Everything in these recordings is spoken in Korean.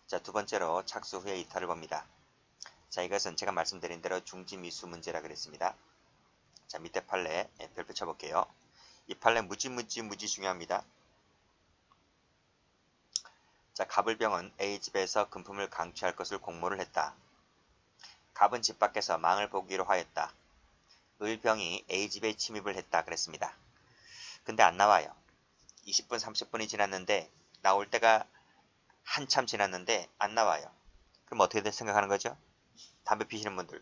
자, 두 번째로 착수 후에 이탈을 봅니다. 자, 이것은 제가 말씀드린 대로 중지미수 문제라 그랬습니다. 자, 밑에 판례 별표 쳐볼게요. 이 판례 무지 중요합니다. 자, 갑을병은 A집에서 금품을 강취할 것을 공모를 했다. 갑은 집 밖에서 망을 보기로 하였다. 을병이 A집에 침입을 했다 그랬습니다. 근데 안 나와요. 20분, 30분이 지났는데 나올 때가 한참 지났는데 안 나와요. 그럼 어떻게 생각하는 거죠? 담배 피시는 분들.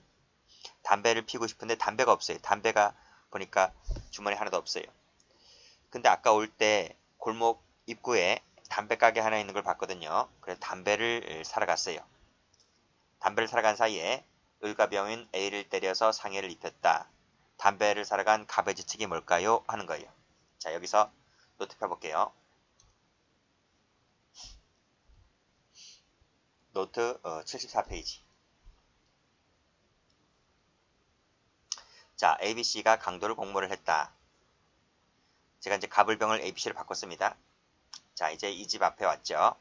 담배를 피우고 싶은데 담배가 없어요. 담배가 보니까 주머니 하나도 없어요. 근데 아까 올 때 골목 입구에 담배 가게 하나 있는 걸 봤거든요. 그래서 담배를 사러 갔어요. 담배를 사러 간 사이에 을과 병인 A를 때려서 상해를 입혔다. 담배를 사러 간 갑의 지책이 뭘까요? 하는 거예요. 자, 여기서 노트 펴볼게요. 노트 74페이지. 자, ABC가 강도를 공모를 했다. 제가 이제 갑을병을 ABC로 바꿨습니다. 자, 이제 이 집 앞에 왔죠.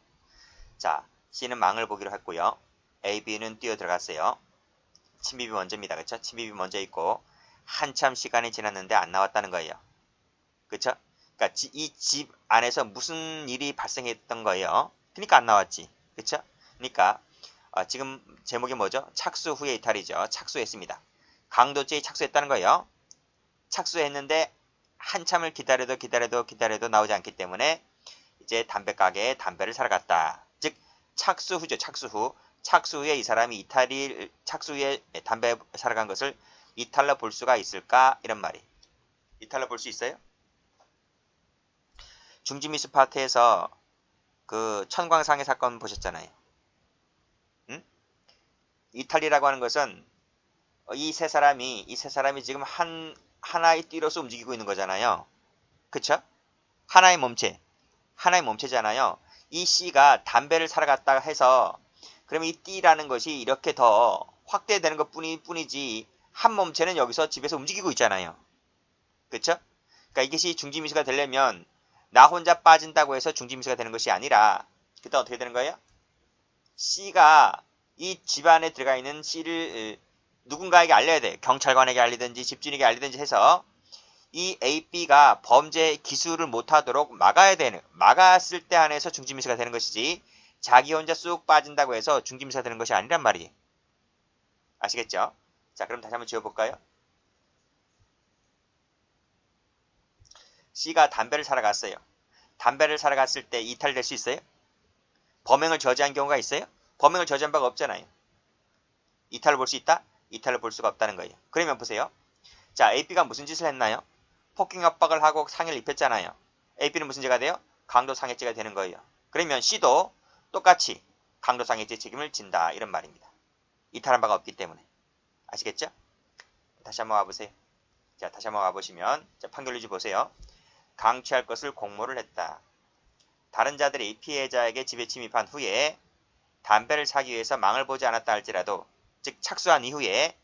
자, C는 망을 보기로 했고요. A, B는 뛰어 들어갔어요. 침입이 먼저입니다. 그쵸? 침입이 먼저 있고 한참 시간이 지났는데 안 나왔다는 거예요. 그쵸? 그러니까 이 집 안에서 무슨 일이 발생했던 거예요. 그러니까 안 나왔지. 그쵸? 그러니까 지금 제목이 뭐죠? 착수 후에 이탈이죠. 착수했습니다. 강도죄에 착수했다는 거예요. 착수했는데 한참을 기다려도 나오지 않기 때문에 이제 담배 가게에 담배를 사러 갔다. 즉 착수 후죠. 착수 후. 착수 후에 이 사람이 착수 후에 담배 사러 간 것을 이탈로 볼 수가 있을까? 이런 말이. 이탈로 볼 수 있어요? 중지미수 파트에서 그 천광상해 사건 보셨잖아요. 응? 이탈이라고 하는 것은 이 세 사람이 지금 하나의 띠로서 움직이고 있는 거잖아요. 그쵸? 하나의 몸체잖아요. 이 C가 담배를 사러 갔다 해서 그러면 이 D라는 것이 이렇게 더 확대되는 것 뿐이지 한 몸체는 여기서 집에서 움직이고 있잖아요. 그쵸? 그러니까 이것이 중지미수가 되려면 나 혼자 빠진다고 해서 중지미수가 되는 것이 아니라 그때 어떻게 되는 거예요? C가 이 집안에 들어가 있는 C를 누군가에게 알려야 돼. 경찰관에게 알리든지 집주인에게 알리든지 해서 이 A, B가 범죄 기술을 못하도록 막았을 때 한해서 중지미수가 되는 것이지 자기 혼자 쑥 빠진다고 해서 중지미수가 되는 것이 아니란 말이에요. 아시겠죠? 자, 그럼 다시 한번 지워볼까요? C가 담배를 사러 갔어요. 담배를 사러 갔을 때 이탈될 수 있어요? 범행을 저지한 경우가 있어요? 범행을 저지한 바가 없잖아요. 이탈을 볼 수 있다? 이탈을 볼 수가 없다는 거예요. 그러면 보세요. 자, A, B가 무슨 짓을 했나요? 폭행 협박을 하고 상해를 입혔잖아요. A, B는 무슨 죄가 돼요? 강도상해죄가 되는 거예요. 그러면 C도 똑같이 강도상해죄 책임을 진다. 이런 말입니다. 이탈한 바가 없기 때문에. 아시겠죠? 다시 한번 와보세요. 자, 다시 한번 와보시면 자, 판결유지 보세요. 강취할 것을 공모를 했다. 다른 자들이 피해자에게 집에 침입한 후에 담배를 사기 위해서 망을 보지 않았다 할지라도 즉 착수한 이후에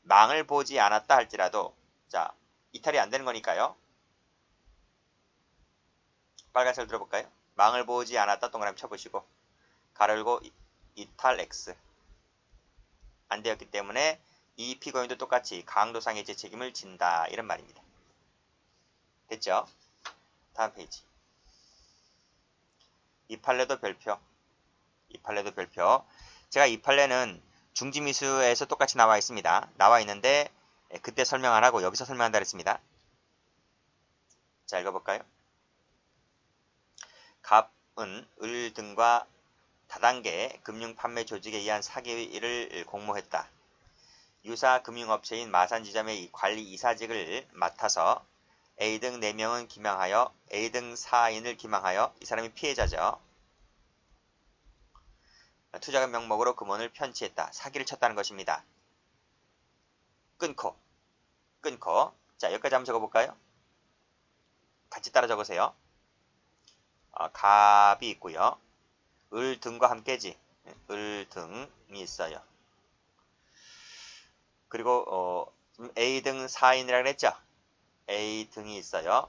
망을 보지 않았다 할지라도 자, 이탈이 안 되는 거니까요. 빨간색 들어볼까요? 망을 보지 않았다 동그라미 쳐보시고 가로 열고 이탈 X 안 되었기 때문에 이 피고인도 똑같이 강도상해죄 책임을 진다. 이런 말입니다. 됐죠? 다음 페이지. 이 판례도 별표. 제가 이 판례는 중지미수에서 똑같이 나와 있습니다. 나와 있는데 그때 설명 안 하고 여기서 설명한다 그랬습니다. 자, 읽어볼까요? 갑은 을 등과 다단계 금융판매 조직에 의한 사기를 공모했다. 유사 금융업체인 마산지점의 관리 이사직을 맡아서 A 등 4명은 기망하여 A 등 4인을 기망하여 이 사람이 피해자죠. 투자금 명목으로 금원을 편취했다. 사기를 쳤다는 것입니다. 끊고 자, 여기까지 한번 적어볼까요? 같이 따라 적으세요. 갑이 있고요. 을 등과 함께지. 을 등이 있어요. 그리고 A 등 4인이라고 그랬죠? A 등이 있어요.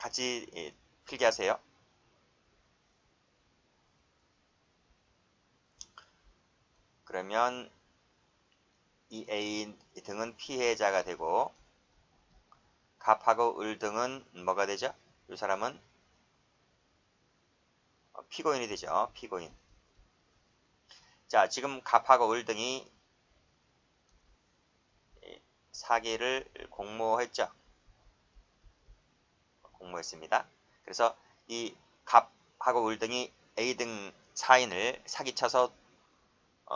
같이 필기 하세요. 그러면 이 A 등은 피해자가 되고 갑하고 을 등은 뭐가 되죠? 이 사람은 피고인이 되죠. 피고인. 자, 지금 갑하고 을 등이 사기를 공모했죠. 공모했습니다. 그래서 이 갑하고 을 등이 A 등 사인을 사기쳐서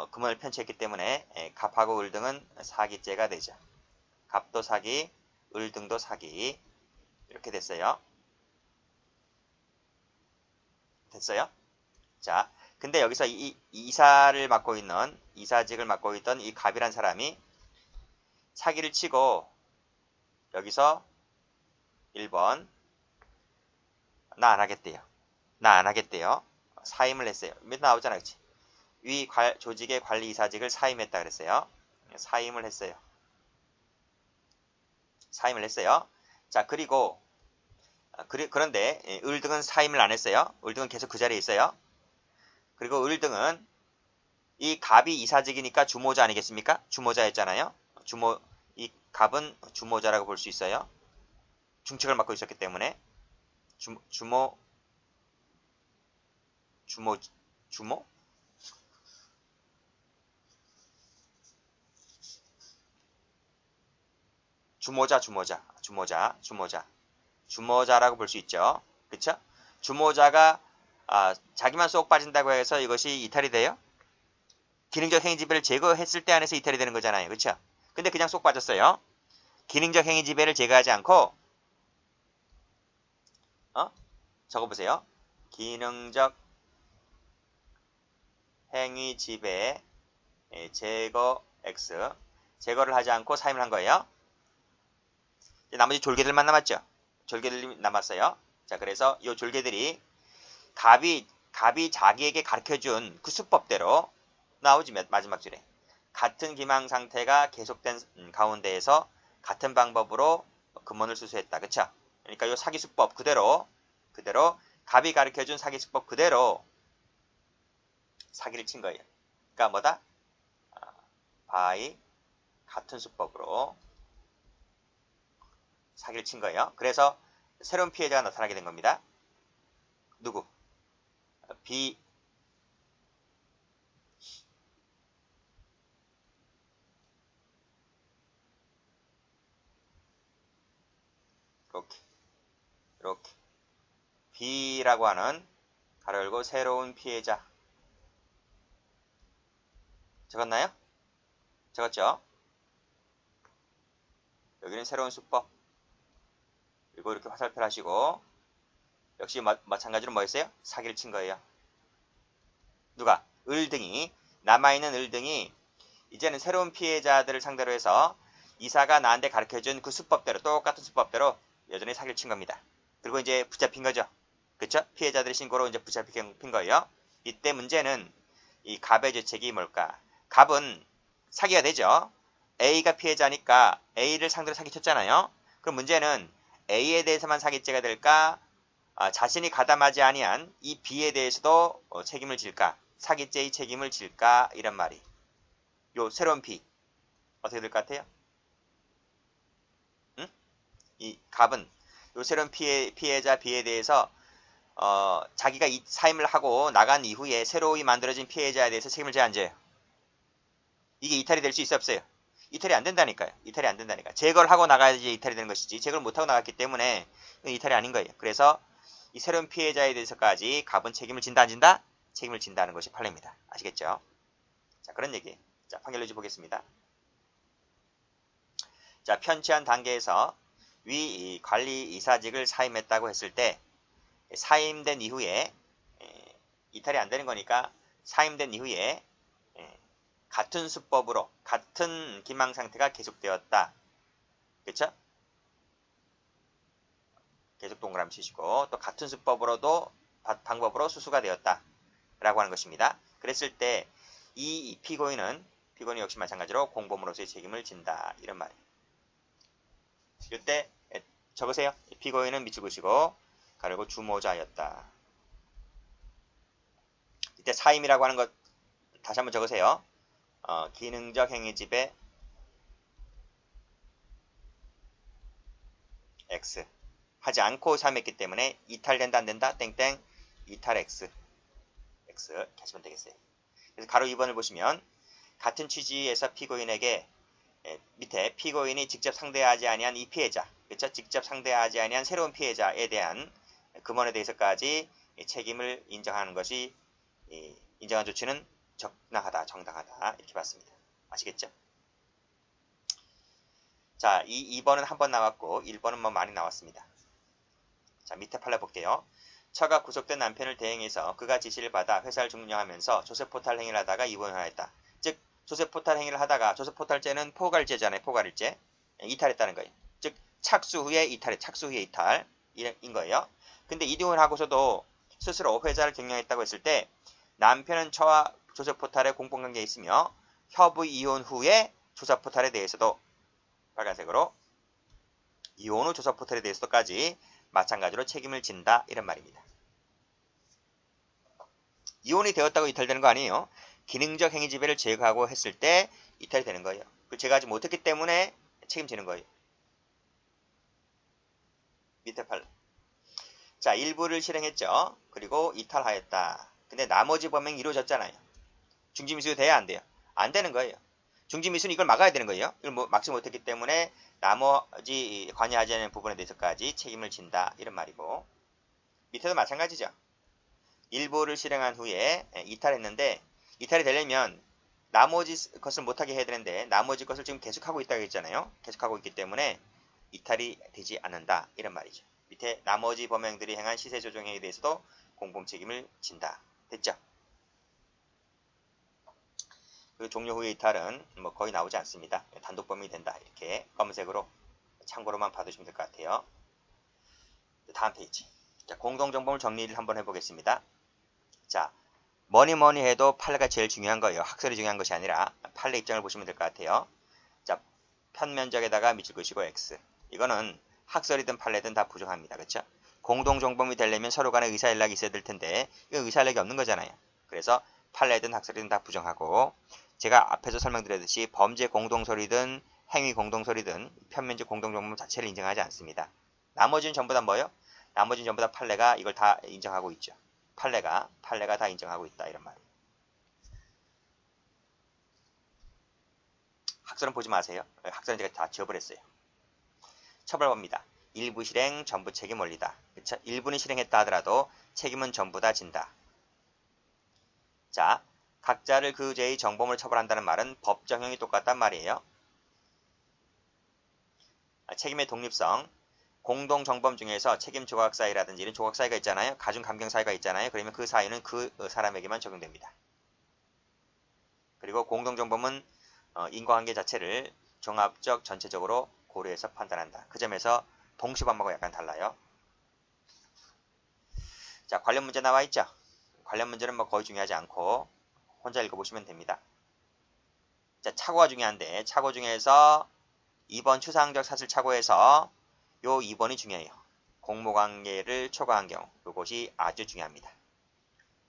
금을 편취했기 때문에 갑하고 을 등은 사기죄가 되죠. 갑도 사기, 을 등도 사기. 이렇게 됐어요. 됐어요? 자, 근데 여기서 이 이사직을 맡고 있던 이 갑이란 사람이 사기를 치고 여기서 1번 나 안 하겠대요. 나 안 하겠대요. 사임을 했어요. 맨 나오잖아, 그치? 위 조직의 관리 이사직을 사임했다 그랬어요. 사임을 했어요. 사임을 했어요. 자, 그리고 그런데 을등은 사임을 안 했어요. 을등은 계속 그 자리에 있어요. 그리고 을등은 이 갑이 이사직이니까 주모자 아니겠습니까? 주모자였잖아요. 이 갑은 주모자라고 볼 수 있어요. 중책을 맡고 있었기 때문에 주모 주모자라고 볼 수 있죠. 그쵸? 주모자가 자기만 쏙 빠진다고 해서 이것이 이탈이 돼요? 기능적 행위지배를 제거했을 때 안에서 이탈이 되는 거잖아요. 그쵸? 근데 그냥 쏙 빠졌어요. 기능적 행위지배를 제거하지 않고 적어보세요. 기능적 행위지배 제거 X 제거를 하지 않고 사임을 한 거예요. 나머지 졸개들만 남았죠. 졸개들이 남았어요. 자, 그래서 이 졸개들이 갑이 자기에게 가르쳐준 그 수법대로 나오지 마지막 줄에 같은 기망 상태가 계속된 가운데에서 같은 방법으로 금원을 수수했다. 그쵸? 그러니까 이 사기 수법 그대로 갑이 가르쳐준 사기 수법 그대로 사기를 친 거예요. 그러니까 뭐다? 바이 같은 수법으로 사기를 친 거예요. 그래서 새로운 피해자가 나타나게 된 겁니다. 누구? B 이렇게 B라고 하는 가로 열고 새로운 피해자 적었나요? 적었죠? 여기는 새로운 수법 그리고 이렇게 화살표를 하시고 역시 마찬가지로 뭐 했어요? 사기를 친 거예요. 누가? 을등이 남아있는 을등이 이제는 새로운 피해자들을 상대로 해서 이사가 나한테 가르쳐준 그 수법대로 똑같은 수법대로 여전히 사기를 친 겁니다. 그리고 이제 붙잡힌 거죠. 그쵸? 피해자들의 신고로 이제 붙잡힌 거예요. 이때 문제는 이 갑의 죄책이 뭘까? 갑은 사기가 되죠. A가 피해자니까 A를 상대로 사기쳤잖아요. 그럼 문제는 A에 대해서만 사기죄가 될까? 자신이 가담하지 아니한 이 B에 대해서도 책임을 질까? 사기죄의 책임을 질까? 이런 말이. 요 새로운 B 어떻게 될 것 같아요? 응? 이 갑은 요 새로운 피해자 B에 대해서 자기가 사임을 하고 나간 이후에 새로이 만들어진 피해자에 대해서 책임을 져야 안 져요? 이게 이탈이 될 수 있어 없어요? 이탈이 안 된다니까요. 이탈이 안 된다니까. 제거를 하고 나가야지 이탈이 되는 것이지 제거를 못하고 나갔기 때문에 이탈이 아닌 거예요. 그래서 이 새로운 피해자에 대해서까지 갑은 책임을 진다 안 진다? 책임을 진다는 것이 판례입니다. 아시겠죠? 자, 그런 얘기. 자, 판결 내주 보겠습니다. 자, 편취한 단계에서 위 관리 이사직을 사임했다고 했을 때 사임된 이후에 이탈이 안 되는 거니까 사임된 이후에 같은 수법으로 같은 기망 상태가 계속되었다. 그쵸? 계속 동그라미 치시고 또 같은 수법으로도 방법으로 수수가 되었다. 라고 하는 것입니다. 그랬을 때 이 피고인은 역시 마찬가지로 공범으로서의 책임을 진다. 이런 말이에요. 이때 적으세요. 피고인은 밑줄 그으시고 가르고 주모자였다. 이때 사임이라고 하는 것 다시 한번 적으세요. 기능적 행위집의 X 하지 않고 사임했기 때문에 이탈된다 안된다 땡땡 이탈 X X 하시면 되겠어요. 그래서 가로 2번을 보시면 같은 취지에서 피고인에게 밑에 피고인이 직접 상대하지 아니한 이 피해자, 그렇죠? 직접 상대하지 아니한 새로운 피해자에 대한 금원에 대해서까지 책임을 인정하는 것이 인정한 조치는 적당하다, 정당하다 이렇게 봤습니다. 아시겠죠? 자, 2번은 한 번 나왔고 1번은 뭐 많이 나왔습니다. 자, 밑에 판례 볼게요. 처가 구속된 남편을 대행해서 그가 지시를 받아 회사를 중령하면서 조세포탈 행위를 하다가 입원하였다. 즉 조세포탈 행위를 하다가 조세포탈죄는 포괄죄잖아요. 포괄일죄. 이탈했다는 거예요. 즉 착수 후에 이탈, 착수 후에 이탈인 거예요. 근데 이혼을 하고서도 스스로 회사를 경영했다고 했을 때 남편은 처와 조세포탈에 공범관계에 있으며 협의 이혼 후에 조사포탈에 대해서도 빨간색으로 이혼 후 조사포탈에 대해서도까지 마찬가지로 책임을 진다 이런 말입니다. 이혼이 되었다고 이탈되는 거 아니에요. 기능적 행위 지배를 제거하고 했을 때 이탈이 되는 거예요. 그 제거하지 못했기 때문에 책임지는 거예요. 밑에 팔. 자, 일부를 실행했죠. 그리고 이탈하였다. 근데 나머지 범행이 이루어졌잖아요. 중지미수 돼야 안 돼요? 안 되는 거예요. 중지미수는 이걸 막아야 되는 거예요. 이걸 막지 못했기 때문에 나머지 관여하지 않은 부분에 대해서까지 책임을 진다 이런 말이고, 밑에도 마찬가지죠. 일부를 실행한 후에 이탈했는데 이탈이 되려면 나머지 것을 못하게 해야 되는데 나머지 것을 지금 계속하고 있다고 했잖아요. 계속하고 있기 때문에 이탈이 되지 않는다 이런 말이죠. 밑에 나머지 범행들이 행한 시세조정행위에 대해서도 공범책임을 진다. 됐죠? 그 종료 후의 이탈은 뭐 거의 나오지 않습니다. 단독범행이 된다. 이렇게 검은색으로 참고로만 봐두시면 될 것 같아요. 다음 페이지. 자, 공동정범을 정리를 한번 해보겠습니다. 자, 뭐니 해도 판례가 제일 중요한 거예요. 학설이 중요한 것이 아니라 판례 입장을 보시면 될 것 같아요. 자, 편면적에다가 밑줄 그으시고 X. 이거는 학설이든 판례든 다 부정합니다. 그렇죠? 공동정범이 되려면 서로 간에 의사연락이 있어야 될 텐데 이거 의사연락이 없는 거잖아요. 그래서 판례든 학설이든 다 부정하고, 제가 앞에서 설명드렸듯이 범죄 공동소리든 행위 공동소리든 편면적 공동정범 자체를 인정하지 않습니다. 나머지는 전부 다 뭐예요? 나머지는 전부 다 판례가 이걸 다 인정하고 있죠. 판례가 다 인정하고 있다 이런 말이에요. 학설은 보지 마세요. 학설은 제가 다 지워버렸어요. 처벌법입니다. 일부 실행 전부 책임 올리다. 그쵸? 일부는 실행했다 하더라도 책임은 전부 다 진다. 자, 각자를 그 죄의 정범을 처벌한다는 말은 법정형이 똑같단 말이에요. 책임의 독립성. 공동정범 중에서 책임 조각사유라든지 이런 조각사유가 있잖아요. 가중감경사유가 있잖아요. 그러면 그 사유는 그 사람에게만 적용됩니다. 그리고 공동정범은 인과관계 자체를 종합적 전체적으로 고려해서 판단한다. 그 점에서 동시범하고 약간 달라요. 자, 관련 문제 나와 있죠. 관련 문제는 뭐 거의 중요하지 않고 혼자 읽어보시면 됩니다. 자, 착오가 중요한데 착오 중에서 2번 추상적 사실 착오에서 요 2번이 중요해요. 공모관계를 초과한 경우 이것이 아주 중요합니다.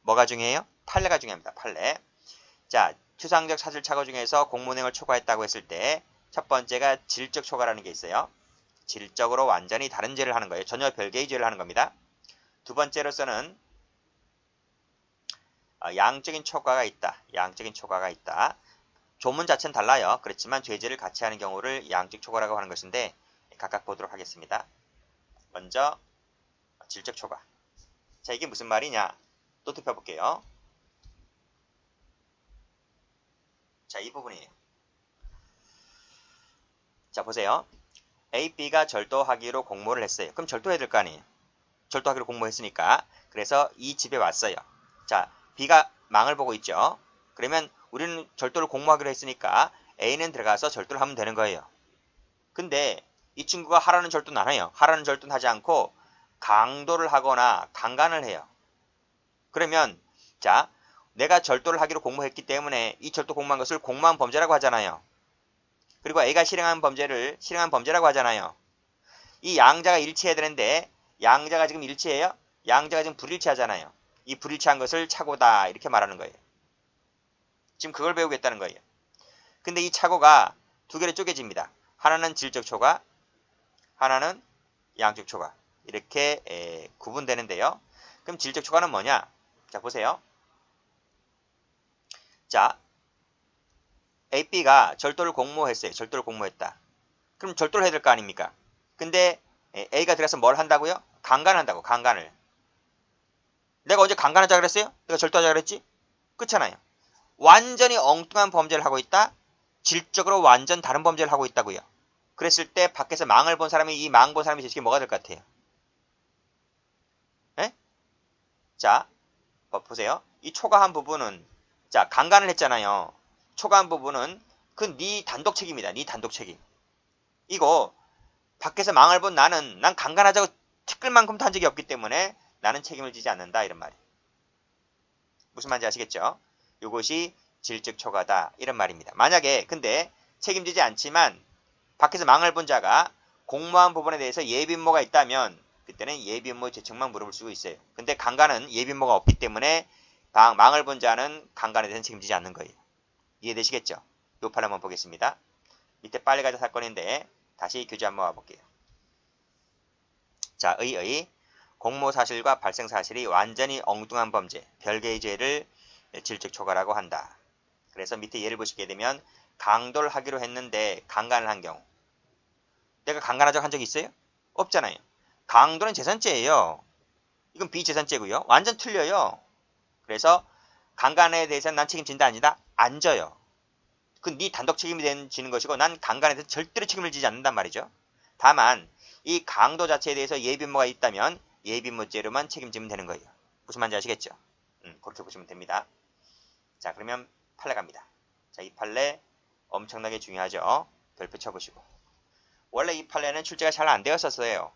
뭐가 중요해요? 판례가 중요합니다. 판례. 자, 추상적 사실 착오 중에서 공모행을 초과했다고 했을 때 첫 번째가 질적 초과라는 게 있어요. 질적으로 완전히 다른 죄를 하는 거예요. 전혀 별개의 죄를 하는 겁니다. 두 번째로서는 양적인 초과가 있다. 양적인 초과가 있다. 조문 자체는 달라요. 그렇지만 죄질을 같이 하는 경우를 양적 초과라고 하는 것인데 각각 보도록 하겠습니다. 먼저 질적 초과. 자, 이게 무슨 말이냐? 또 좁혀볼게요. 자, 이 부분이에요. 자, 보세요. A, B가 절도하기로 공모를 했어요. 그럼 절도해야 될 거 아니에요. 절도하기로 공모했으니까. 그래서 이 집에 왔어요. 자, B가 망을 보고 있죠. 그러면 우리는 절도를 공모하기로 했으니까 A는 들어가서 절도를 하면 되는 거예요. 근데 이 친구가 하라는 절도는 안 해요. 하라는 절도는 하지 않고 강도를 하거나 강간을 해요. 그러면 자, 내가 절도를 하기로 공모했기 때문에 이 절도 공모한 것을 공모한 범죄라고 하잖아요. 그리고 A가 실행한 범죄라고 하잖아요. 이 양자가 일치해야 되는데 양자가 지금 일치해요? 양자가 지금 불일치하잖아요. 이 불일치한 것을 착오다 이렇게 말하는 거예요. 지금 그걸 배우겠다는 거예요. 근데 이 착오가 두 개로 쪼개집니다. 하나는 질적 초과, 하나는 양적 초과. 이렇게 구분되는데요. 그럼 질적 초과는 뭐냐? 자, 보세요. 자, A, B가 절도를 공모했어요. 절도를 공모했다. 그럼 절도를 해야 될 거 아닙니까? 근데 A가 들어가서 뭘 한다고요? 강간한다고, 강간을. 내가 어제 강간하자 그랬어요? 내가 절도하자 그랬지? 그렇잖아요. 완전히 엉뚱한 범죄를 하고 있다? 질적으로 완전 다른 범죄를 하고 있다고요. 그랬을 때 밖에서 망을 본 사람이 이 망 본 사람이 제시게 뭐가 될 것 같아요? 에? 자, 보세요. 이 초과한 부분은 자, 강간을 했잖아요. 초과한 부분은 그 네 단독 책임이다. 네 단독 책임. 이거 밖에서 망을 본 난 강간하자고 티끌만큼도 한 적이 없기 때문에 나는 책임을 지지 않는다. 이런 말이에요. 무슨 말인지 아시겠죠? 이것이 질적 초과다. 이런 말입니다. 만약에 근데 책임지지 않지만 밖에서 망을 본 자가 공모한 부분에 대해서 예비음모가 있다면 그때는 예비음모 재청만 물어볼 수 있어요. 근데 강간은 예비음모가 없기 때문에 망을 본 자는 강간에 대해서 책임지지 않는 거예요. 이해되시겠죠? 요 판을 한번 보겠습니다. 밑에 빨리 가자 사건인데 다시 교재 한번 와볼게요. 자, 공모 사실과 발생 사실이 완전히 엉뚱한 범죄, 별개의 죄를 질적 초과라고 한다. 그래서 밑에 예를 보시게 되면 강도를 하기로 했는데 강간을 한 경우. 내가 강간하자고 한 적이 있어요? 없잖아요. 강도는 재산죄예요. 이건 비재산죄고요. 완전 틀려요. 그래서 강간에 대해서는 난 책임진다 아니다? 안 져요. 그 네 단독 책임이 지는 것이고 난 강간에 대해서 절대로 책임을 지지 않는단 말이죠. 다만 이 강도 자체에 대해서 예비음모가 있다면 예비음모죄로만 책임지면 되는 거예요. 무슨 말인지 아시겠죠? 그렇게 보시면 됩니다. 자, 그러면 판례 갑니다. 자, 이 판례 엄청나게 중요하죠. 별표 쳐보시고. 원래 이 판례는 출제가 잘 안 되었었어요.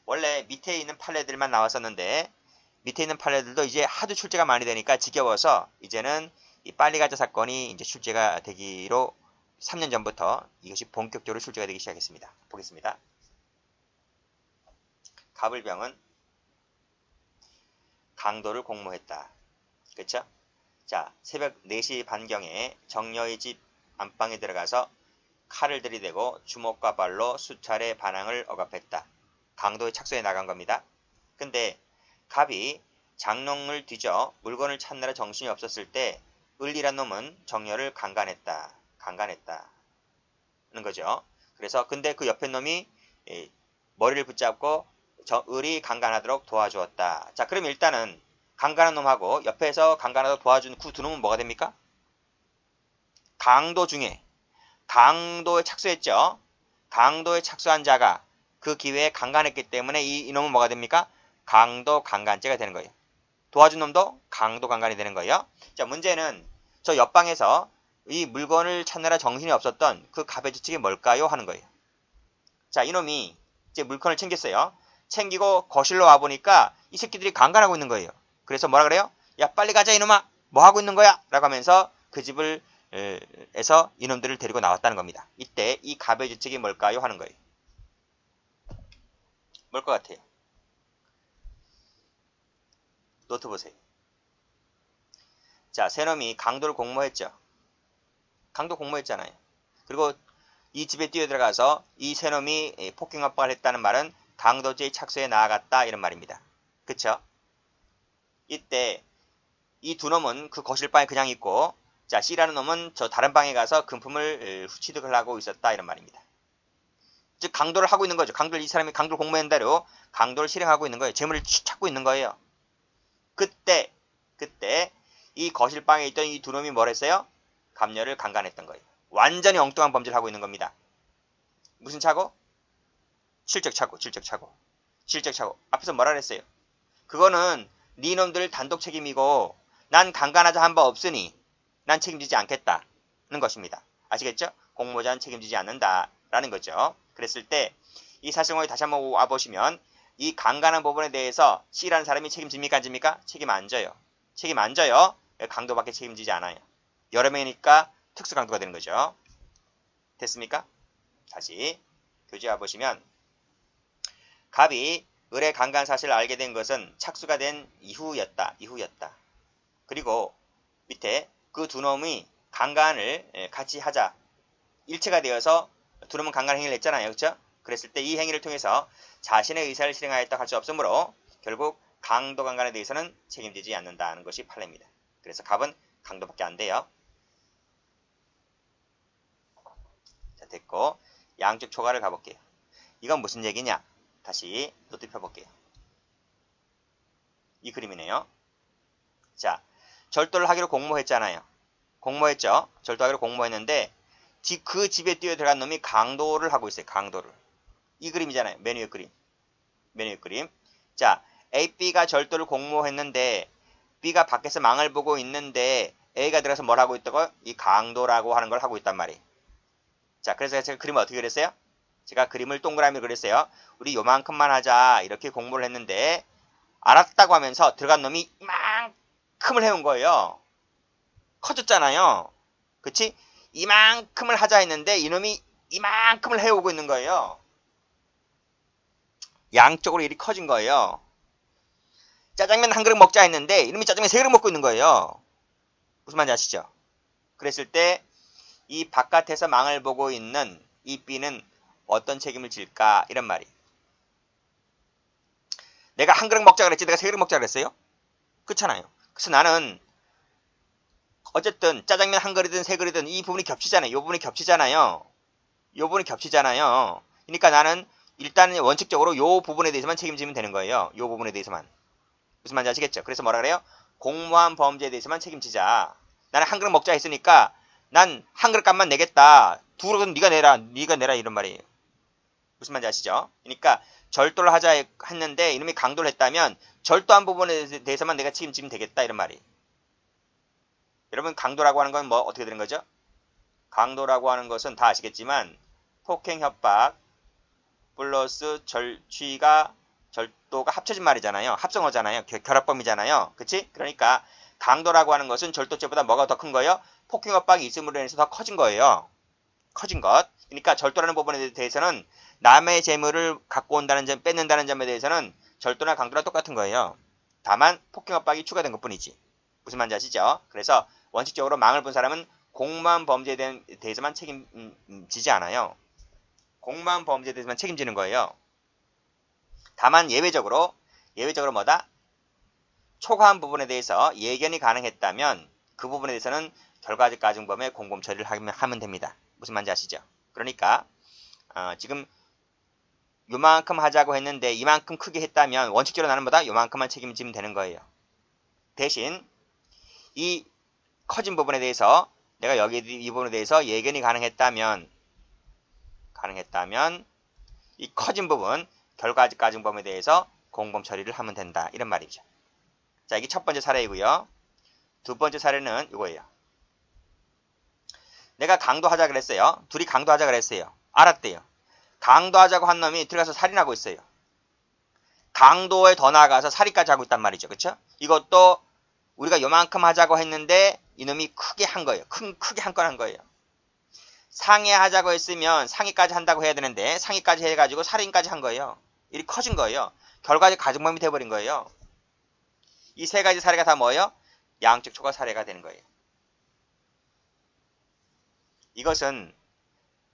원래 밑에 있는 판례들만 나왔었는데 밑에 있는 판례들도 이제 하도 출제가 많이 되니까 지겨워서 이제는 이 빨리 가자 사건이 이제 출제가 되기로 3년 전부터 이것이 본격적으로 출제가 되기 시작했습니다. 보겠습니다. 가불병은 강도를 공모했다. 그렇죠? 자, 새벽 4시 반경에 정여의 집 안방에 들어가서 칼을 들이대고 주먹과 발로 수차례 반항을 억압했다. 강도의 착소에 나간 겁니다. 근데 갑이 장롱을 뒤져 물건을 찾느라 정신이 없었을 때 을이란 놈은 정여를 강간했다. 는 거죠. 그래서 근데 그 옆에 놈이 머리를 붙잡고 을이 강간하도록 도와주었다. 자, 그럼 일단은 강간한 놈하고 옆에서 강간하도록 도와준 그 두 놈은 뭐가 됩니까? 강도 중에 강도에 착수했죠. 강도에 착수한 자가 그 기회에 강간했기 때문에 이놈은 뭐가 됩니까? 강도 강간죄가 되는 거예요. 도와준 놈도 강도 강간이 되는 거예요. 자, 문제는 저 옆방에서 이 물건을 찾느라 정신이 없었던 그 갑의 주책이 뭘까요? 하는 거예요. 자, 이놈이 이제 물건을 챙겼어요. 챙기고 거실로 와보니까 이 새끼들이 강간하고 있는 거예요. 그래서 뭐라 그래요? 야, 빨리 가자 이놈아! 뭐 하고 있는 거야? 라고 하면서 그 집을 에서 이놈들을 데리고 나왔다는 겁니다. 이때 이 갑의 주책이 뭘까요? 하는 거예요. 뭘 것 같아요? 노트 보세요. 자, 새놈이 강도를 공모했죠. 강도 공모했잖아요. 그리고 이 집에 뛰어들어가서 이 새놈이 폭행 압박을 했다는 말은 강도죄의 착수에 나아갔다 이런 말입니다. 그쵸? 이때 이 두 놈은 그 거실방에 그냥 있고 자, C라는 놈은 저 다른 방에 가서 금품을 취득을 하고 있었다 이런 말입니다. 즉 강도를 하고 있는 거죠. 이 사람이 강도를 공모한 대로 강도를 실행하고 있는 거예요. 재물을 찾고 있는 거예요. 그때 이 거실방에 있던 이 두 놈이 뭘 했어요? 갑녀를 강간했던 거예요. 완전히 엉뚱한 범죄를 하고 있는 겁니다. 무슨 착오? 실적 착오. 앞에서 뭐라 그랬어요? 그거는 네 놈들 단독 책임이고 난 강간하자 한 바 없으니 난 책임지지 않겠다는 것입니다. 아시겠죠? 공모자는 책임지지 않는다라는 거죠. 그랬을 때 이 사실공에 다시 한번 와보시면 이 강간한 부분에 대해서 C라는 사람이 책임집니까? 안 집니까? 책임 안 져요. 강도밖에 책임지지 않아요. 여러 명이니까 특수강도가 되는 거죠. 됐습니까? 다시 교재 와보시면 갑이 을의 강간 사실을 알게 된 것은 착수가 된 이후였다. 그리고 밑에 그 두 놈이 강간을 같이 하자. 일체가 되어서 두 놈은 강간 행위를 했잖아요. 그렇죠? 그랬을 때 이 행위를 통해서 자신의 의사를 실행하였다 할 수 없으므로 결국 강도 강간에 대해서는 책임지지 않는다는 것이 판례입니다. 그래서 갑은 강도밖에 안 돼요. 자, 됐고 양쪽 초과를 가볼게요. 이건 무슨 얘기냐? 다시 노트 펴볼게요. 이 그림이네요. 자, 절도를 하기로 공모했잖아요. 공모했죠? 절도하기로 공모했는데 그 집에 뛰어들어간 놈이 강도를 하고 있어요. 강도를. 이 그림이잖아요. 맨 위에 그림. 맨 위에 그림. 자, A, B가 절도를 공모했는데 B가 밖에서 망을 보고 있는데 A가 들어가서 뭘 하고 있다고? 이 강도라고 하는 걸 하고 있단 말이에요. 자, 그래서 제가 그림을 어떻게 그렸어요? 제가 그림을 동그라미로 그렸어요. 우리 요만큼만 하자 이렇게 공모를 했는데 알았다고 하면서 들어간 놈이 이만큼을 해온 거예요. 커졌잖아요. 그치? 이만큼을 하자 했는데 이놈이 이만큼을 해오고 있는 거예요. 양쪽으로 일이 커진 거예요. 짜장면 한 그릇 먹자 했는데 이놈이 짜장면 세 그릇 먹고 있는 거예요. 무슨 말인지 아시죠? 그랬을 때 이 바깥에서 망을 보고 있는 이 B는 어떤 책임을 질까? 이런 말이. 내가 한 그릇 먹자 그랬지 내가 세 그릇 먹자 그랬어요? 그렇잖아요. 그래서 나는 어쨌든 짜장면 한 그릇이든 세 그릇이든 이 부분이 겹치잖아요. 이 부분이 겹치잖아요. 이 부분이 겹치잖아요. 그러니까 나는 일단 원칙적으로 이 부분에 대해서만 책임지면 되는 거예요. 이 부분에 대해서만. 무슨 말인지 아시겠죠? 그래서 뭐라 그래요? 공모한 범죄에 대해서만 책임지자. 나는 한 그릇 먹자 했으니까 난 한 그릇 값만 내겠다. 두 그릇은 네가 내라 이런 말이에요. 무슨 말인지 아시죠? 그러니까 절도를 하자 했는데 이놈이 강도를 했다면 절도한 부분에 대해서만 내가 책임지면 되겠다 이런 말이에요. 여러분 강도라고 하는 건 뭐 어떻게 되는 거죠? 강도라고 하는 것은 다 아시겠지만 폭행, 협박 플러스 절도가 합쳐진 말이잖아요. 합성어잖아요. 결합범이잖아요. 그치? 그러니까 강도라고 하는 것은 절도죄보다 뭐가 더 큰 거예요? 폭행, 협박이 있음으로 인해서 더 커진 거예요. 커진 것. 그러니까 절도라는 부분에 대해서는 남의 재물을 갖고 온다는 점, 뺏는다는 점에 대해서는 절도나 강도랑 똑같은 거예요. 다만 폭행, 협박이 추가된 것뿐이지. 무슨 말인지 아시죠? 그래서 원칙적으로 망을 본 사람은 공모한 범죄에 대해서만 책임지지 않아요. 공모한 범죄에 대해서만 책임지는 거예요. 다만 예외적으로 뭐다? 초과한 부분에 대해서 예견이 가능했다면 그 부분에 대해서는 결과적 가중범의 공범 처리를 하면 됩니다. 무슨 말인지 아시죠? 그러니까 지금 요만큼 하자고 했는데 이만큼 크게 했다면 원칙적으로 나는 뭐다? 요만큼만 책임지면 되는 거예요. 대신 이 커진 부분에 대해서 내가 여기 이 부분에 대해서 예견이 가능했다면 이 커진 부분 결과적 가중범에 대해서 공범 처리를 하면 된다. 이런 말이죠. 자, 이게 첫 번째 사례이고요. 두 번째 사례는 이거예요. 내가 강도하자 그랬어요. 둘이 강도하자 그랬어요. 알았대요. 강도하자고 한 놈이 들어가서 살인하고 있어요. 강도에 더 나아가서 살인까지 하고 있단 말이죠. 그쵸? 이것도 우리가 요만큼 하자고 했는데 이놈이 크게 한 거예요. 크게 한 건 한 거예요. 상해하자고 했으면 상해까지 한다고 해야 되는데 상해까지 해가지고 살인까지 한 거예요. 일이 커진 거예요. 결과적 가중범이 돼버린 거예요. 이 세 가지 사례가 다 뭐예요? 양적 초과 사례가 되는 거예요. 이것은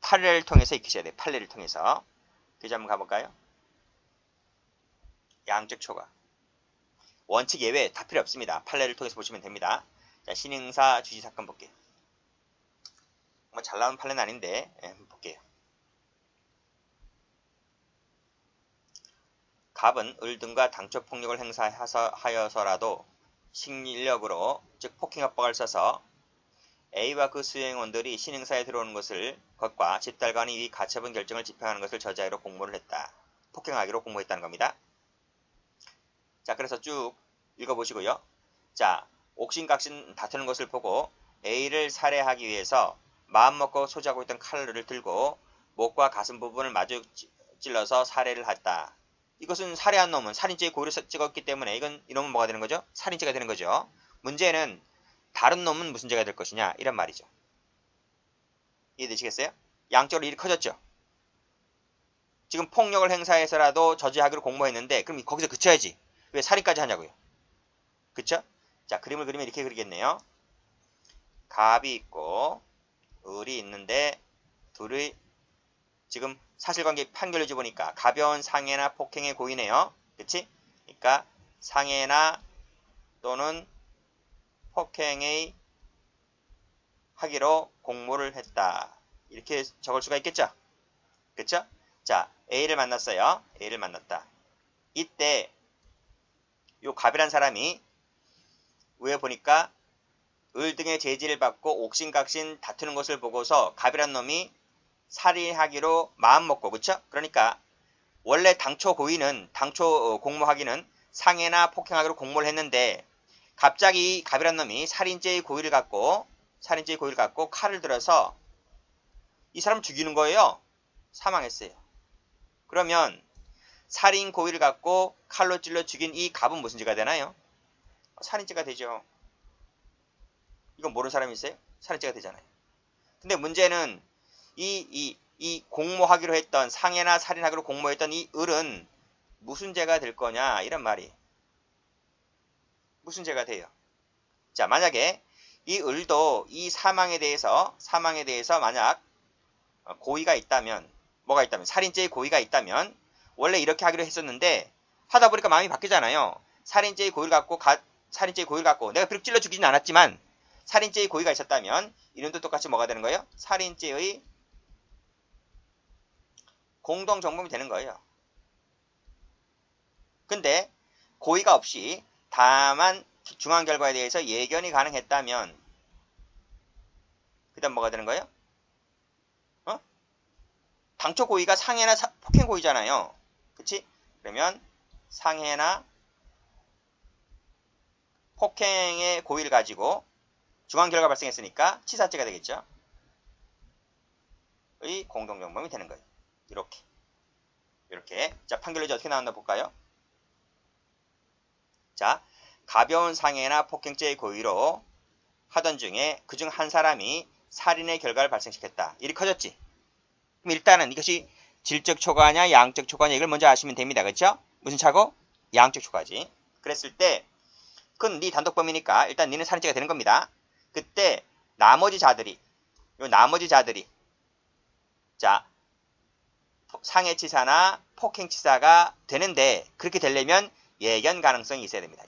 판례를 통해서 익히셔야 돼요. 판례를 통해서. 그죠? 한번 가볼까요? 양적 초과. 원칙 예외 다 필요 없습니다. 판례를 통해서 보시면 됩니다. 자, 신행사 주지 사건 볼게요. 뭐 잘 나온 판례는 아닌데 한번 볼게요. 갑은 을 등과 당초 폭력을 행사하여서라도 식인력으로 즉 폭행협박을 써서 A와 그 수행원들이 신행사에 들어오는 것과 집달관이 이 가처분 결정을 집행하는 것을 저지하기로 공모를 했다. 폭행하기로 공모했다는 겁니다. 자, 그래서 쭉 읽어보시고요. 자, 옥신각신 다투는 것을 보고 A를 살해하기 위해서 마음먹고 소지하고 있던 칼을 들고 목과 가슴 부분을 마주 찔러서 살해를 했다. 이것은 살해한 놈은 살인죄에 고의를 찍었기 때문에 이놈은 뭐가 되는 거죠? 살인죄가 되는 거죠. 문제는 다른 놈은 무슨 죄가 될 것이냐 이런 말이죠. 이해되시겠어요? 양쪽으로 일이 커졌죠. 지금 폭력을 행사해서라도 저지하기로 공모했는데 그럼 거기서 그쳐야지. 왜 살인까지 하냐고요. 그쵸? 자, 그림을 그리면 이렇게 그리겠네요. 갑이 있고 을이 있는데 둘이 지금 사실관계 판결을 보니까 가벼운 상해나 폭행의 고의네요. 그치? 그러니까 상해나 또는 폭행의 하기로 공모를 했다. 이렇게 적을 수가 있겠죠? 그쵸? 자, A를 만났어요. A를 만났다. 이때 요 갑이란 사람이 위에 보니까 을 등의 제지를 받고 옥신각신 다투는 것을 보고서 갑이란 놈이 살인하기로 마음먹고, 그쵸? 그러니까 원래 당초 공모하기는 상해나 폭행하기로 공모를 했는데 갑자기 갑이란 놈이 살인죄의 고의를 갖고 칼을 들어서 이 사람 죽이는 거예요. 사망했어요. 그러면 살인 고의를 갖고 칼로 찔러 죽인 이 갑은 무슨 죄가 되나요? 살인죄가 되죠. 이건 모르는 사람이 있어요? 살인죄가 되잖아요. 근데 문제는 이 공모하기로 했던 상해나 살인하기로 공모했던 이 을은 무슨 죄가 될 거냐 이런 말이. 무슨 죄가 돼요? 자, 만약에 이 을도 이 사망에 대해서 만약 고의가 있다면, 뭐가 있다면, 살인죄의 고의가 있다면 원래 이렇게 하기로 했었는데 하다 보니까 마음이 바뀌잖아요. 살인죄의 고의를 갖고 내가 비록 찔러 죽이진 않았지만 살인죄의 고의가 있었다면 이름도 똑같이 뭐가 되는 거예요? 살인죄의 공동정범이 되는 거예요. 근데 고의가 없이 다만 중한 결과에 대해서 예견이 가능했다면 그 다음 뭐가 되는 거예요? 당초 고의가 상해나 폭행 고의잖아요. 그치? 그러면 상해나 폭행의 고의를 가지고 중한 결과가 발생했으니까 치사죄가 되겠죠. 의 공동정범이 되는 거예요. 이렇게. 자, 판결이 어떻게 나왔나 볼까요? 자, 가벼운 상해나 폭행죄의 고의로 하던 중에 그중 한 사람이 살인의 결과를 발생시켰다. 일이 커졌지. 그럼 일단은 이것이 질적 초과냐 양적 초과냐 이걸 먼저 아시면 됩니다. 그렇죠? 무슨 차고? 양적 초과지. 그랬을 때 그건 네 단독범이니까 일단 니는 살인죄가 되는 겁니다. 그때 나머지 자들이 자, 상해치사나 폭행치사가 되는데 그렇게 되려면 예견 가능성이 있어야 됩니다.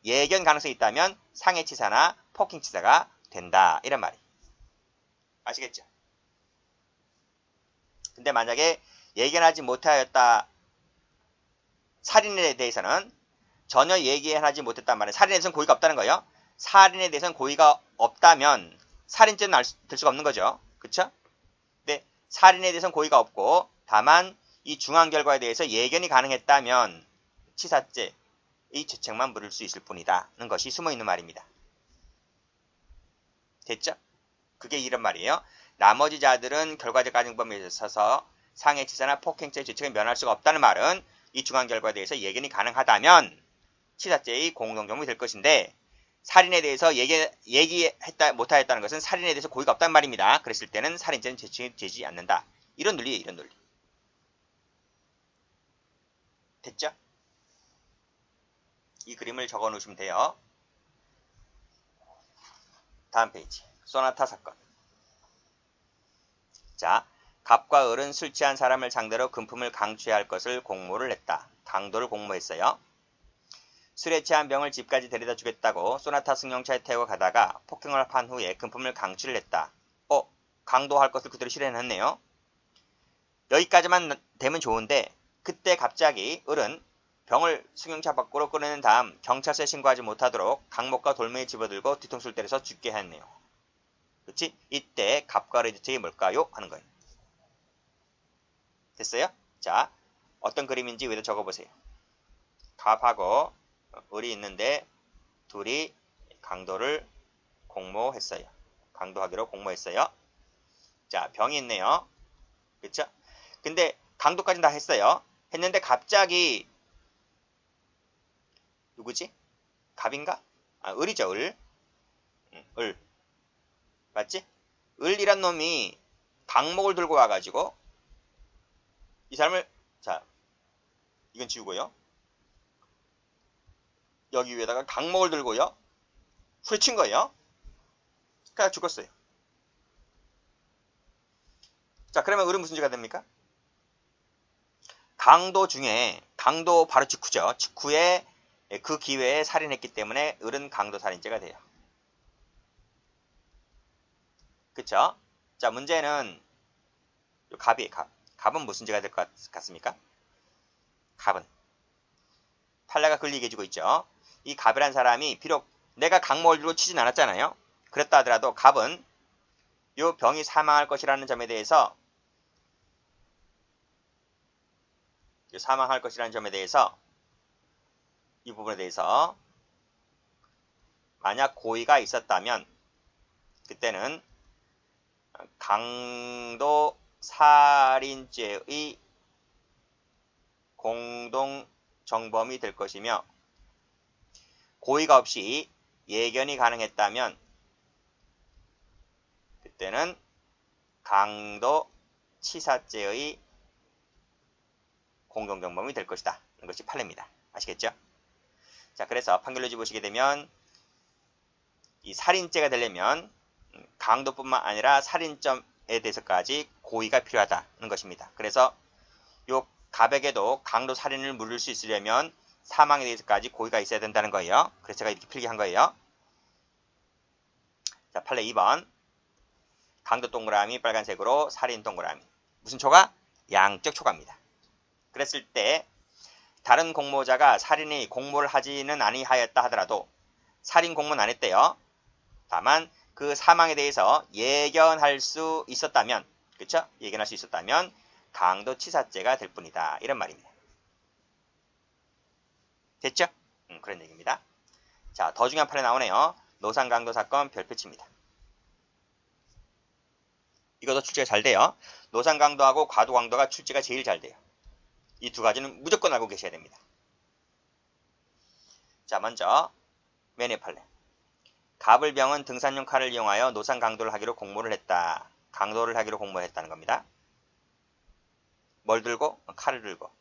예견 가능성이 있다면 상해치사나 폭행치사가 된다. 이런 말이. 아시겠죠? 근데 만약에 예견하지 못하였다. 살인에 대해서는 전혀 예견하지 못했단 말이에요. 살인에 대해서는 고의가 없다는 거예요. 살인에 대해서는 고의가 없다면 살인죄는 될 수가 없는 거죠. 그쵸? 근데 살인에 대해서는 고의가 없고 다만 이 중한 결과에 대해서 예견이 가능했다면 치사죄의 죄책만 물을 수 있을 뿐이다는 것이 숨어있는 말입니다. 됐죠? 그게 이런 말이에요. 나머지 자들은 결과적 가중범위에 있어서 상해치사나 폭행죄의 죄책을 면할 수가 없다는 말은 이 중한 결과에 대해서 예견이 가능하다면 치사죄의 공동정범이 될 것인데 살인에 대해서 얘기했다 못하였다는 것은 살인에 대해서 고의가 없다는 말입니다. 그랬을 때는 살인죄는 죄지 않는다. 이런 논리예요. 이런 논리. 됐죠? 이 그림을 적어 놓으시면 돼요. 다음 페이지. 소나타 사건. 자, 갑과 을은 술 취한 사람을 상대로 금품을 강취해야 할 것을 공모를 했다. 강도를 공모했어요. 술에 취한 병을 집까지 데려다 주겠다고 소나타 승용차에 태워 가다가 폭행을 한 후에 금품을 강취를 했다. 강도할 것을 그대로 실현했네요. 여기까지만 되면 좋은데 그때 갑자기 을은 병을 승용차 밖으로 꺼내는 다음 경찰서에 신고하지 못하도록 강목과 돌멩이 집어들고 뒤통수를 때려서 죽게 했네요. 그치? 이때 갑과 을의 대책이 뭘까요? 하는 거예요. 됐어요? 자, 어떤 그림인지 위에다 적어보세요. 갑하고 을이 있는데 둘이 강도를 공모했어요. 강도하기로 공모했어요. 자, 병이 있네요. 그쵸? 근데 강도까지는 다 했어요. 했는데 갑자기 누구지? 갑인가? 을이죠. 을. 맞지? 을이란 놈이 강목을 들고 와가지고 이 사람을, 자, 이건 지우고요. 여기 위에다가 강목을 들고요. 후려친 거예요. 그러니까 죽었어요. 자, 그러면 을은 무슨 죄가 됩니까? 강도 중에, 강도 바로 직후죠. 직후에 그 기회에 살인했기 때문에 을은 강도 살인죄가 돼요. 그쵸? 자, 문제는 갑이, 갑은 무슨 죄가 될 것 같습니까? 갑은 판례가 걸리게 해주고 있죠. 이 갑이란 사람이 비록 내가 강목을 들고 치진 않았잖아요. 그랬다 하더라도 갑은 요 병이 사망할 것이라는 점에 대해서 이 부분에 대해서 만약 고의가 있었다면 그때는 강도 살인죄의 공동 정범이 될 것이며 고의가 없이 예견이 가능했다면 그때는 강도 치사죄의 공동정범이 될 것이다. 이런 것이 판례입니다. 아시겠죠? 자, 그래서 판결로지 보시게 되면 이 살인죄가 되려면 강도뿐만 아니라 살인점에 대해서까지 고의가 필요하다는 것입니다. 그래서 요 갑에게도 강도 살인을 물을 수 있으려면 사망에 대해서까지 고의가 있어야 된다는 거예요. 그래서 제가 이렇게 필기한 거예요. 자, 판례 2번. 강도 동그라미 빨간색으로 살인 동그라미. 무슨 초과? 양적 초과입니다. 그랬을 때 다른 공모자가 살인의 공모를 하지는 아니하였다 하더라도 살인 공모는 안 했대요. 다만 그 사망에 대해서 예견할 수 있었다면, 그쵸? 예견할 수 있었다면 강도 치사죄가 될 뿐이다. 이런 말입니다. 됐죠? 그런 얘기입니다. 자, 더 중요한 판례 나오네요. 노산강도 사건 별표치입니다. 이것도 출제가 잘 돼요. 노산강도하고 과도강도가 출제가 제일 잘 돼요. 이 두 가지는 무조건 알고 계셔야 됩니다. 자, 먼저 맨 위의 판례. 갑을병은 등산용 칼을 이용하여 노산 강도를 하기로 공모를 했다. 강도를 하기로 공모를 했다는 겁니다. 뭘 들고? 칼을 들고.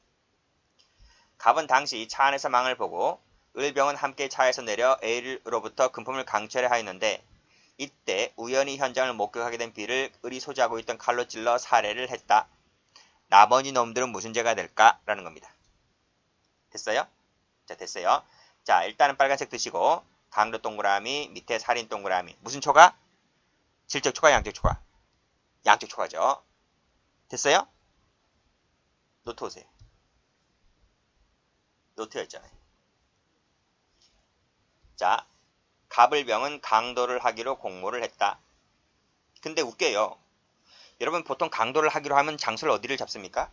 갑은 당시 차 안에서 망을 보고 을병은 함께 차에서 내려 A로부터 금품을 강취하려 하였는데 이때 우연히 현장을 목격하게 된 B를 을이 소지하고 있던 칼로 찔러 살해를 했다. 나머지 놈들은 무슨 죄가 될까? 라는 겁니다. 됐어요? 자, 됐어요. 자, 일단은 빨간색 드시고 강도 동그라미 밑에 살인 동그라미. 무슨 초과? 질적 초과, 양적 초과. 양적 초과죠. 됐어요? 노트 오세요. 노트였잖아요. 자, 갑을병은 강도를 하기로 공모를 했다. 근데 웃겨요. 여러분 보통 강도를 하기로 하면 장소를 어디를 잡습니까?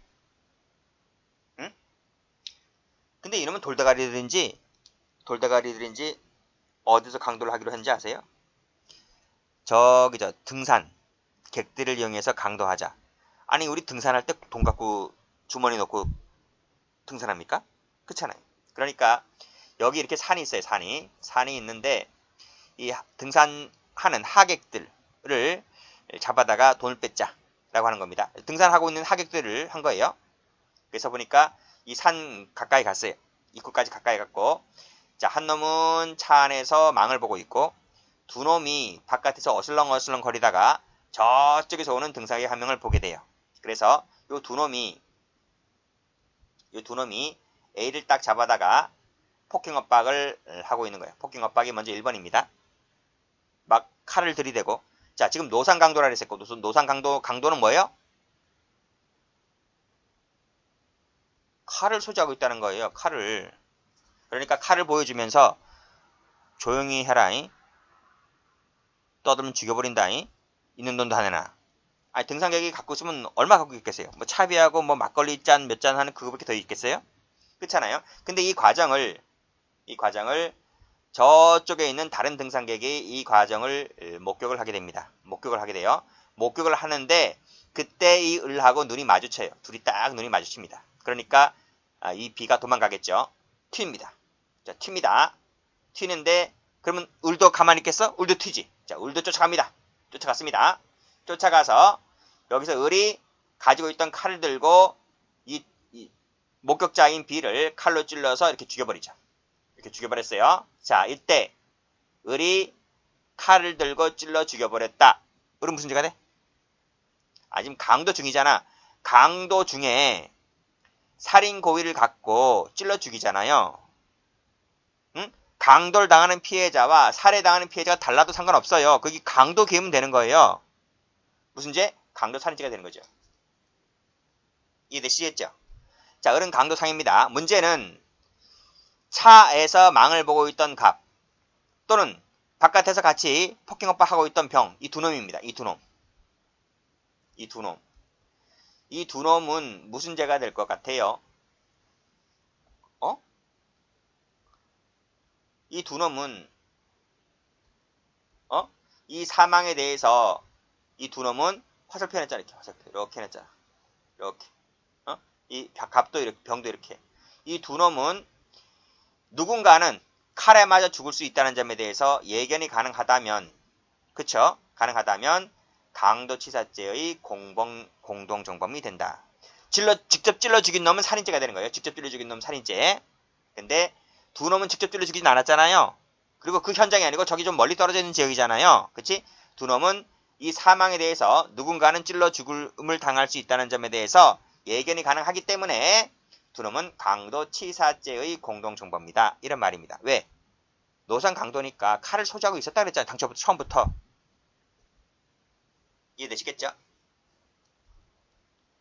응? 근데 이놈은 돌대가리들인지 어디서 강도를 하기로 했는지 아세요? 저기죠, 등산 객들을 이용해서 강도하자. 아니, 우리 등산할 때 돈 갖고 주머니 넣고 등산합니까? 그렇잖아요. 그러니까 여기 이렇게 산이 있어요. 산이 있는데 이 등산하는 하객들을 잡아다가 돈을 뺏자라고 하는 겁니다. 등산하고 있는 하객들을 한 거예요. 그래서 보니까 이 산 가까이 갔어요. 입구까지 가까이 갔고, 자, 한 놈은 차 안에서 망을 보고 있고 두 놈이 바깥에서 어슬렁어슬렁 거리다가 저쪽에서 오는 등산객 한 명을 보게 돼요. 그래서 요 두 놈이 A를 딱 잡아다가 폭행 엇박을 하고 있는 거예요. 폭행 엇박이 먼저 1번입니다. 막 칼을 들이대고, 자, 지금 노산강도라 그랬었고, 강도는 뭐예요? 칼을 소지하고 있다는 거예요. 칼을. 그러니까 칼을 보여주면서 조용히 해라잉. 떠들면 죽여버린다잉. 있는 돈도 안 내놔. 아니, 등산객이 갖고 있으면 얼마 갖고 있겠어요? 뭐 차비하고 뭐 막걸리 짠 몇 잔 하는 그거밖에 더 있겠어요? 그렇잖아요. 근데 이 과정을 저쪽에 있는 다른 등산객이 이 과정을 목격을 하게 됩니다. 목격을 하게 돼요. 목격을 하는데 그때 이 을하고 눈이 마주쳐요. 둘이 딱 눈이 마주칩니다. 그러니까 이 B가 도망가겠죠. 튑니다. 자, 튑니다. 튀는데 그러면 을도 가만히 있겠어? 을도 튀지. 자, 을도 쫓아갑니다. 쫓아갔습니다. 쫓아가서 여기서 을이 가지고 있던 칼을 들고 이 목격자인 B를 칼로 찔러서 이렇게 죽여버리죠. 이렇게 죽여버렸어요. 자, 이때 을이 칼을 들고 찔러 죽여버렸다. 을은 무슨 죄가 돼? 아, 지금 강도 중이잖아. 강도 중에 살인 고의를 갖고 찔러 죽이잖아요. 응? 강도를 당하는 피해자와 살해당하는 피해자가 달라도 상관없어요. 거기 강도 기으면 되는 거예요. 무슨 죄? 강도 살인죄가 되는 거죠. 이해되시겠죠? 자, 을은 강도상입니다. 문제는 차에서 망을 보고 있던 갑 또는 바깥에서 같이 폭행오빠 하고 있던 병, 이 두 놈입니다. 이 두 놈. 이 두 놈은 무슨 죄가 될 것 같아요? 이 두 놈은 이 사망에 대해서 이 두 놈은 화살표 해냈잖아. 이렇게 화살표 이렇게 해냈잖아. 이렇게 이 갑도 이렇게 병도 이렇게 이 두 놈은 누군가는 칼에 맞아 죽을 수 있다는 점에 대해서 예견이 가능하다면 그쵸? 가능하다면 강도치사죄의 공동정범이 된다. 직접 찔러 죽인 놈은 살인죄가 되는 거예요. 직접 찔러 죽인 놈은 살인죄. 근데 두 놈은 직접 찔러 죽이진 않았잖아요. 그리고 그 현장이 아니고 저기 좀 멀리 떨어져 있는 지역이잖아요. 그치? 두 놈은 이 사망에 대해서 누군가는 찔러 죽음을 당할 수 있다는 점에 대해서 예견이 가능하기 때문에 두 놈은 강도치사죄의 공동정범이다. 이런 말입니다. 왜? 노상 강도니까 칼을 소지하고 있었다 그랬잖아요. 처음부터. 이해되시겠죠?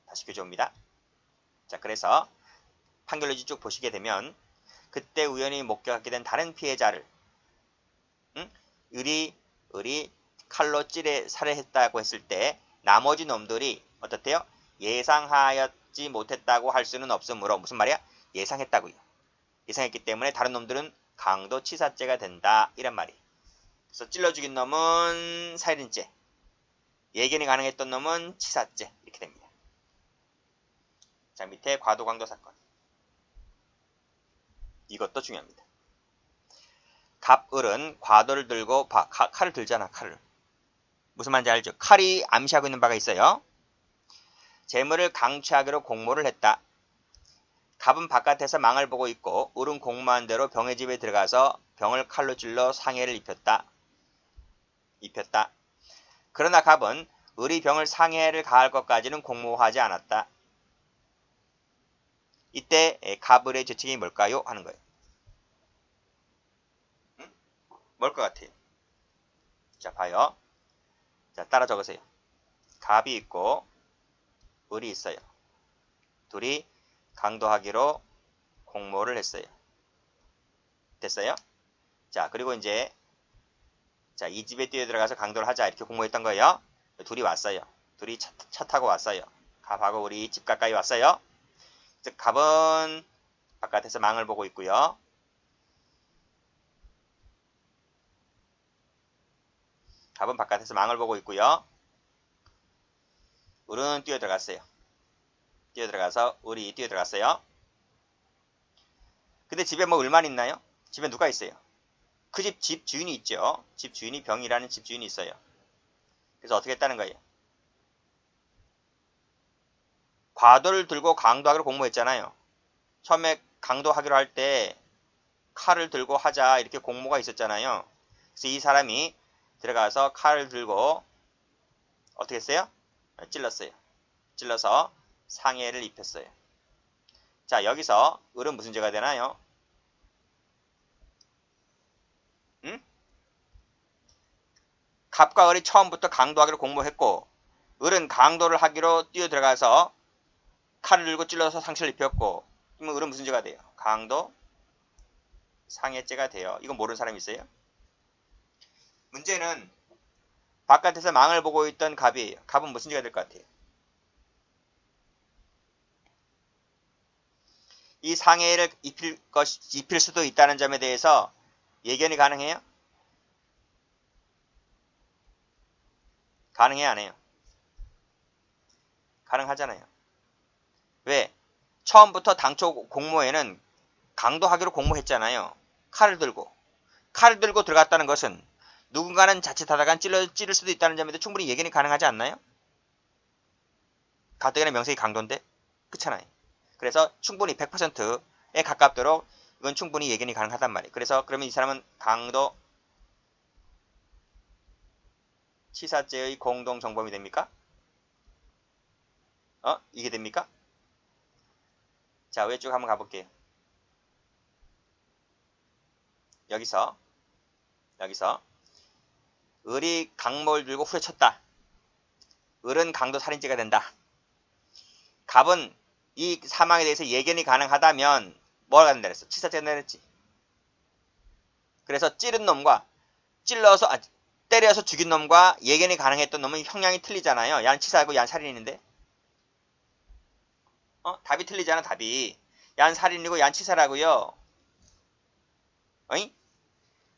다시 교재입니다. 자, 그래서 판결문지 쭉 보시게 되면 그때 우연히 목격하게 된 다른 피해자를 을이 칼로 찔해 살해했다고 했을 때 나머지 놈들이 어떻대요? 예상하였지 못했다고 할 수는 없으므로 무슨 말이야? 예상했다고요. 예상했기 때문에 다른 놈들은 강도치사죄가 된다. 이란 말이. 그래서 찔러 죽인 놈은 살인죄, 예견이 가능했던 놈은 치사죄 이렇게 됩니다. 자, 밑에 과도강도 사건. 이것도 중요합니다. 갑을은 과도를 들고 칼을 들잖아. 칼을. 무슨 말인지 알죠? 칼이 암시하고 있는 바가 있어요. 재물을 강취하기로 공모를 했다. 갑은 바깥에서 망을 보고 있고 을은 공모한 대로 병의 집에 들어가서 병을 칼로 찔러 상해를 입혔다. 그러나 갑은 을이 병을 상해를 가할 것까지는 공모하지 않았다. 이때 갑을의 죄책이 뭘까요? 하는 거예요. 뭘 것 같아요? 자, 봐요. 자, 따라 적으세요. 갑이 있고 을이 있어요. 둘이 강도하기로 공모를 했어요. 됐어요? 자, 그리고 이제 자, 이 집에 뛰어들어가서 강도를 하자 이렇게 공모했던 거예요. 둘이 왔어요. 둘이 차 타고 왔어요. 갑하고 우리 집 가까이 왔어요. 즉 갑은 바깥에서 망을 보고 있고요. 갑은 바깥에서 망을 보고 있고요. 을은 뛰어들어갔어요. 뛰어들어가서 을이 뛰어들어갔어요. 근데 집에 뭐 을만 있나요? 집에 누가 있어요? 그 집 주인이 있죠. 집 주인이 병이라는 집 주인이 있어요. 그래서 어떻게 했다는 거예요? 과도를 들고 강도하기로 공모했잖아요. 처음에 강도하기로 할 때 칼을 들고 하자 이렇게 공모가 있었잖아요. 그래서 이 사람이 들어가서 칼을 들고 어떻게 했어요? 찔렀어요. 찔러서 상해를 입혔어요. 자, 여기서 을은 무슨 죄가 되나요? 갑과 을이 처음부터 강도하기로 공모했고 을은 강도를 하기로 뛰어들어가서 칼을 들고 찔러서 상처를 입혔고 그러면 을은 무슨 죄가 돼요? 강도 상해죄가 돼요. 이거 모르는 사람이 있어요? 문제는 바깥에서 망을 보고 있던 갑이에요. 갑은 무슨 죄가 될 것 같아요? 이 상해를 입힐 수도 있다는 점에 대해서 예견이 가능해요? 가능해요, 안 해요? 가능하잖아요. 왜? 처음부터 당초 공모에는 강도하기로 공모했잖아요. 칼을 들고 들어갔다는 것은 누군가는 자칫하다간 찌를 수도 있다는 점에도 충분히 예견이 가능하지 않나요? 가뜩이나 명색이 강도인데? 그렇잖아요. 그래서 충분히 100%에 가깝도록 이건 충분히 예견이 가능하단 말이에요. 그래서 그러면 이 사람은 강도 치사죄의 공동 정범이 됩니까? 이게 됩니까? 자, 왼쪽 한번 가볼게요. 여기서 을이 강목을 들고 후려쳤다. 을은 강도 살인죄가 된다. 갑은 이 사망에 대해서 예견이 가능하다면 뭐가 된다 그랬어? 치사죄가 된다 그랬지. 그래서 찌른 놈과 때려서 죽인 놈과 예견이 가능했던 놈은 형량이 틀리잖아요. 얀 치사하고 얀 살인인데. 답이 틀리잖아, 답이. 얀 살인이고 얀 치사라고요. 어이?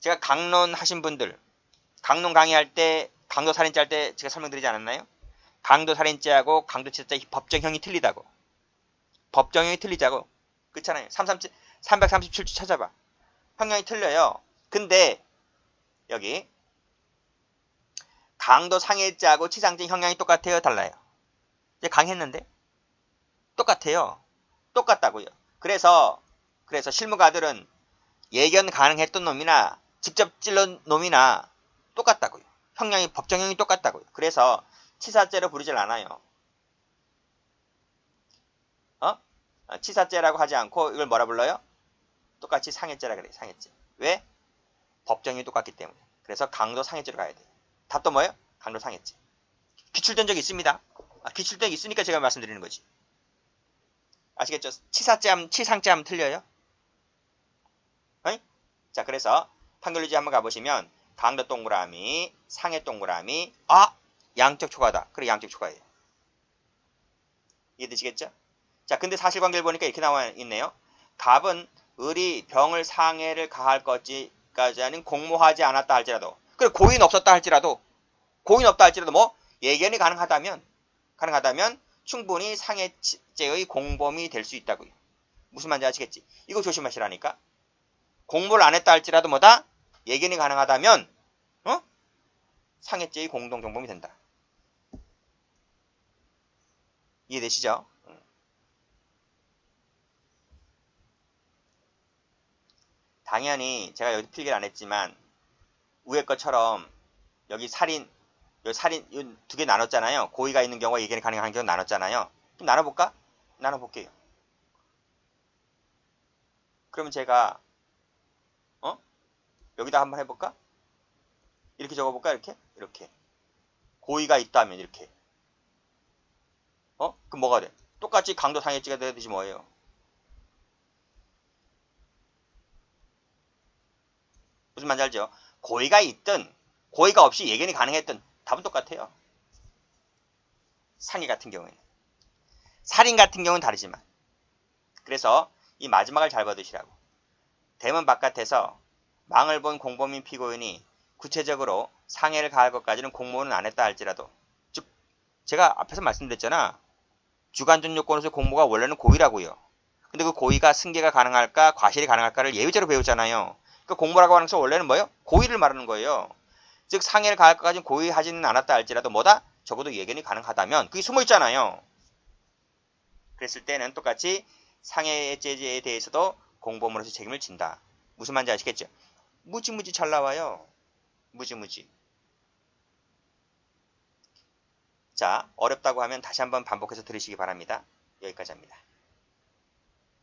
제가 강론 하신 분들, 강론 강의할 때, 강도 살인죄 할 때 제가 설명드리지 않았나요? 강도 살인죄하고 강도 치사죄 법정형이 틀리다고. 법정형이 틀리자고. 그렇잖아요. 337조 찾아봐. 형량이 틀려요. 근데 여기 강도 상해죄하고 치상죄 형량이 똑같아요, 달라요? 이제 강했는데 똑같아요. 똑같다고요. 그래서 실무가들은 예견 가능했던 놈이나 직접 찔른 놈이나 똑같다고요. 형량이 법정형이 똑같다고요. 그래서 치사죄로 부르질 않아요. 치사죄라고 하지 않고 이걸 뭐라 불러요? 똑같이 상해죄라 그래요. 상해죄. 왜? 법정이 똑같기 때문에. 그래서 강도 상해죄로 가야 돼요. 답도 뭐예요? 강도 상해죄. 기출된 적이 있습니다. 기출된 적이 있으니까 제가 말씀드리는 거지. 아시겠죠? 치상죄 하면 틀려요. 자, 그래서 판결유지 한번 가보시면 강도 동그라미, 상해 동그라미, 양적 초과다. 그래, 양적 초과예요. 이해되시겠죠? 자, 근데 사실관계를 보니까 이렇게 나와 있네요. 갑은 을이 병을 상해를 가할 것까지는 공모하지 않았다 할지라도, 그래, 고의는 없었다 할지라도, 뭐 예견이 가능하다면 충분히 상해죄의 공범이 될 수 있다고요. 무슨 말인지 아시겠지? 이거 조심하시라니까. 공모를 안 했다 할지라도 뭐다? 예견이 가능하다면 상해죄의 공동정범이 된다. 이해되시죠? 당연히 제가 여기 필기를 안 했지만 위에 것처럼 여기 살인 두 개 나눴잖아요. 고의가 있는 경우와 예견이 가능한 경우 나눴잖아요. 좀 나눠볼까? 나눠볼게요. 그러면 제가 여기다 한번 해볼까? 이렇게 적어볼까? 이렇게 고의가 있다면 이렇게 그럼 뭐가 돼? 똑같이 강도 상해죄가 되듯이 뭐예요? 무슨 말인지 알죠? 고의가 있든 고의가 없이 예견이 가능했든 답은 똑같아요. 상해 같은 경우에는. 살인 같은 경우는 다르지만. 그래서 이 마지막을 잘 받으시라고. 대문 바깥에서 망을 본 공범인 피고인이 구체적으로 상해를 가할 것까지는 공모는 안 했다 할지라도, 즉 제가 앞에서 말씀드렸잖아. 주관적 요건으로서 공모가 원래는 고의라고요. 근데 그 고의가 승계가 가능할까 과실이 가능할까를 예외죄로 배웠잖아요. 그 공모라고 하는 것은 원래는 뭐예요? 고의를 말하는 거예요. 즉 상해를 가할 것까지는 고의하지는 않았다 할지라도 뭐다? 적어도 예견이 가능하다면 그게 숨어있잖아요. 그랬을 때는 똑같이 상해죄에 대해서도 공범으로서 책임을 진다. 무슨 말인지 아시겠죠? 무지무지 잘 나와요. 무지무지. 자, 어렵다고 하면 다시 한번 반복해서 들으시기 바랍니다. 여기까지 합니다.